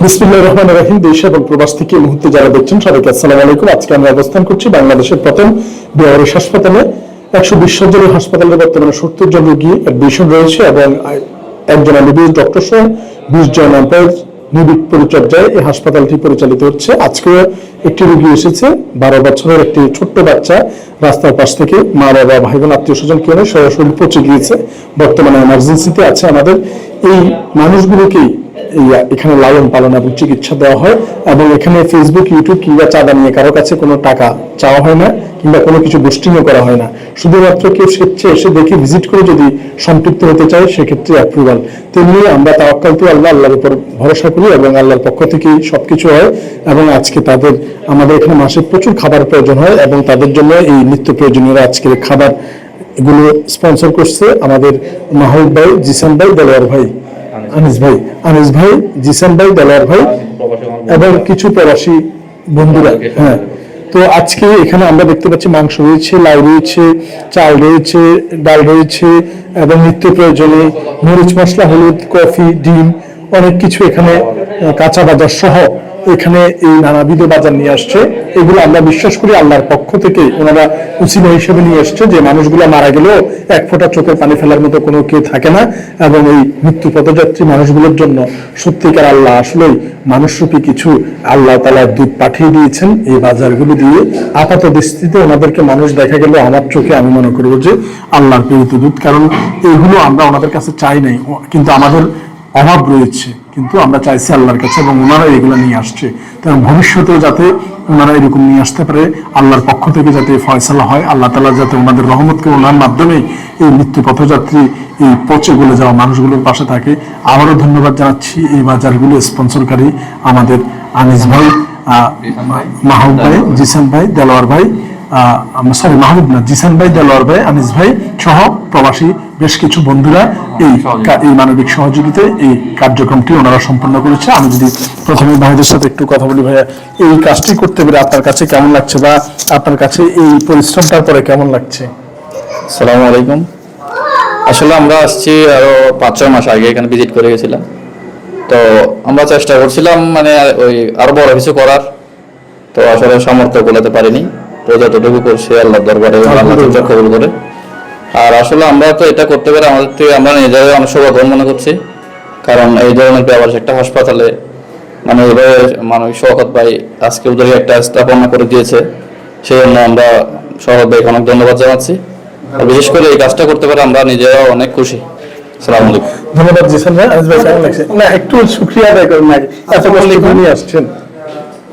বিসমিল্লাহির রহমানির রহিম। দেশ এবং প্রবাস থেকে এই মুহূর্তে যারা দেখছেন সবাইকে আসসালামু আলাইকুম। আজকে আমরা অবস্থান করছি বাংলাদেশের প্রথম বেসরকারি হাসপাতালে। 120 শয্যার হাসপাতালের বর্তমানে 70 জন রোগী অ্যাডমিশন রয়েছে এবং একজন এমবিবিএস ডক্টর সহ 20 জন এমপ্লয়িজ নিবিড় পরিচর্যায় এই হাসপাতালটি পরিচালিত হচ্ছে। আজকে একটি রোগী এসেছে, 12 বছরের একটি ছোট্ট বাচ্চা, রাস্তার পাশ থেকে মা বাবা ভাই বোন আত্মীয় স্বজন কেউ সরাসরি পৌঁছে গিয়েছে। বর্তমানে এমার্জেন্সিতে আছে। আমাদের এই মানুষগুলোকেই এখানে লালন পালন এবং চিকিৎসা দেওয়া হয় এবং এখানে ফেসবুক, ইউটিউব কিংবা চাঁদা নিয়ে কারো কাছে কোনো টাকা চাওয়া হয় না কিংবা কোনো কিছু বুস্টিংও করা হয় না। শুধুমাত্র কেউ স্বেচ্ছায় এসে দেখে ভিজিট করে যদি সম্পৃক্ত হতে চায় সেক্ষেত্রে অ্যাপ্রুভাল। তেমনি আমরা তাওয়াক্কালতু আল্লাহর উপর ভরসা করি এবং আল্লাহর পক্ষ থেকেই সবকিছু হয়। এবং আজকে আমাদের এখানে মাসে প্রচুর খাবার প্রয়োজন হয় এবং তাদের জন্য এই নিত্য প্রয়োজনীয় আজকের খাবার এগুলো স্পন্সর করছে আমাদের মাহবুব ভাই, জিসান ভাই, দেলোয়ার ভাই, আনিস ভাই, জিসান ভাই, দেলোয়ার ভাই এবং কিছু প্রবাসী বন্ধুরা। হ্যাঁ, তো আজকে এখানে আমরা দেখতে পাচ্ছি মাংস রয়েছে, লাউ রয়েছে, চাল রয়েছে, ডাল রয়েছে এবং নিত্য প্রয়োজনে মরিচ মশলা, হলুদ, কফি, ডিম, অনেক কিছু এখানে কাঁচা বাজার সহ এখানে এই নানাবিধ বাজার নিয়ে আসছে। এগুলো আমরা বিশ্বাস করি আল্লাহর পক্ষ থেকে ওনারা উসিলা হিসেবে নিয়ে আসছে, যে মানুষগুলো মারা গেলেও এক ফোঁটা চোখের পানি ফেলার মতো কোনো কেউ থাকে না। এবং এই মৃত্যু পথযাত্রী মানুষগুলোর জন্য সত্যিকার আল্লাহ আসলেই মানুষরূপী কিছু আল্লাহ তাআলার দূত পাঠিয়ে দিয়েছেন এই বাজারগুলো দিয়ে। আপাত দৃষ্টিতে ওনাদেরকে মানুষ দেখা গেল আমার চোখে আমি মনে করবো যে আল্লাহর প্রেরিত দূত, কারণ এইগুলো আমরা ওনাদের কাছে চাই নাই, কিন্তু আমাদের অভাব রয়েছে, কিন্তু আমরা চাইছি আল্লাহর কাছে এবং ওনারা এগুলো নিয়ে আসছে। কারণ ভবিষ্যতে যাতে ওনারা এরকম নিয়ে আসতে পারে, আল্লাহর পক্ষ থেকে যাতে ফয়সালা হয়, আল্লাহ তাআলা যাতে ওনাদের রহমতকে ওনার মাধ্যমে এই মৃত্যু পথযাত্রী, এই পচে গলে যাওয়া মানুষগুলোর পাশে থাকে। আবারও ধন্যবাদ জানাচ্ছি এই বাজারগুলো স্পন্সরকারী আমাদের আনিস ভাই, মাহবুব ভাই, জিসান ভাই, দেলোয়ার ভাই, মাহবুব না, জিসান ভাই, দেলোয়ার ভাই, আনিস ভাই সহ প্রবাসী বেশ কিছু বন্ধুরা এই মানবিক সহযোগিতায় এই কার্যক্রমটি ওনারা সম্পন্ন করেছে। আমি যদি প্রথমে ভাইদের সাথে একটু কথা বলি, ভাইয়া এই কাজটি করতে পেরে আপনার কাছে কেমন লাগছে বা আপনার কাছে এই পরিশ্রমটার পরে কেমন লাগছে? আসসালামু আলাইকুম। আসলে আমরা আসছি আরো 5-6 মাস আগে এখানে ভিজিট করে গেছিলাম। তো আমরা চেষ্টা করছিলাম মানে ওই আরো বড় কিছু করার, তো আসলে সামর্থ্য গোলাতে পারিনি। তো যতটুকু করছি আল্লাহর দরবারে আল্লাহ কবুল করে। আর আসলে আমরা তো এটা করতে পারি আমাদের থেকে আমরা নিজেরাই অনেক সৌভাগ্যবান মনে করছি, কারণ এই ধরনের ব্যবহার একটা হাসপাতালে মানে এভাবে মানবিক শওকত ভাই আজকে ওদের একটা স্থাপনা করে দিয়েছে, সেই জন্য আমরা শওকত ভাইকে অনেক ধন্যবাদ জানাচ্ছি। আর বিশেষ করে এই কাজটা করতে পারে আমরা নিজেরাও অনেক খুশি। আসসালামু আলাইকুম। ধন্যবাদ জিসান ভাই। আনিস ভাই কেমন লাগছে? না, একটু শুকরিয়া আদায় করুন। এত কষ্ট করে নিয়ে আসছেন।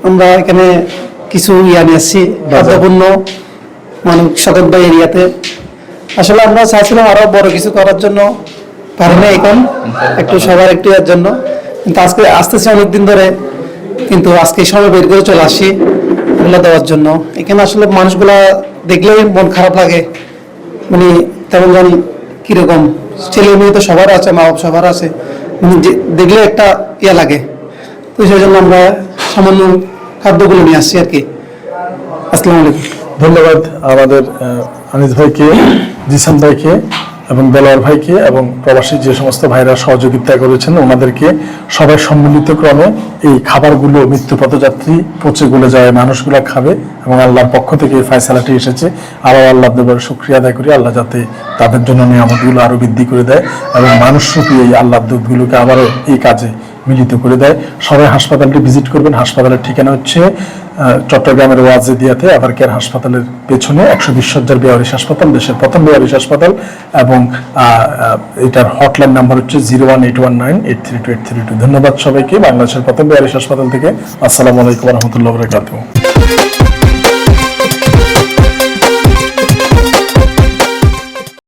আমরা এখানে কিছু নিয়ে আসছি খাদ্যপণ্য মানবিক শওকত ভাই এরিয়াতে। আসলে আমরা চাইছিলাম আরো বড় কিছু করার জন্য, পারি না এখন একটু সবার একটু এর জন্য, কিন্তু আজকে আসতেছে অনেকদিন ধরে, কিন্তু আজকে সময় বের করে চলে আসি এগুলো দেওয়ার জন্য। এখানে আসলে মানুষগুলা দেখলেই মন খারাপ লাগে, মানে তেমন জানি কিরকম ছেলে মেয়ে তো সবার আছে, মা বাবা সবার আছে, মানে দেখলে একটা ইয়া লাগে। তো সেই জন্য আমরা সামান্য খাদ্যগুলো নিয়ে আসছি আর কি। আসসালামু আলাইকুম। ধন্যবাদ আমাদের আনিস ভাইকে, জিসান ভাইকে এবং দেলোয়ার ভাইকে এবং প্রবাসী যে সমস্ত ভাইরা সহযোগিতা করেছেন ওনাদেরকে। সবাই সম্মিলিত ক্রমে এই খাবারগুলো মৃত্যু পথযাত্রী পচে গলে যায় মানুষগুলো খাবে এবং আল্লাহর পক্ষ থেকে এই ফয়সালাটি এসেছে। আরও আল্লাহ দেবার শুকরিয়া আদায় করি, আল্লাহ যাতে তাদের জন্য নিয়ামতগুলো আরও বৃদ্ধি করে দেয় এবং মানুষরূপী এই আল্লাহর দুধগুলোকে আবারও এই কাজে মিলিত করে দেয়। সবাই হাসপাতালটি ভিজিট করবেন। হাসপাতালের ঠিকানা হচ্ছে চট্টগ্রামের ওয়াজেদিয়াতে আবার কেয়ার হাসপাতালের পেছনে 120 শয্যার বেসরকারি হাসপাতাল, দেশের প্রথম বেসরকারি হাসপাতাল। এবং এটার হটলাইন নাম্বার হচ্ছে 01819832832। ধন্যবাদ সবাইকে বাংলাদেশের প্রথম বেসরকারি হাসপাতাল থেকে। আসসালামু আলাইকুম ওয়া রাহমাতুল্লাহি ওয়া বারাকাতুহু।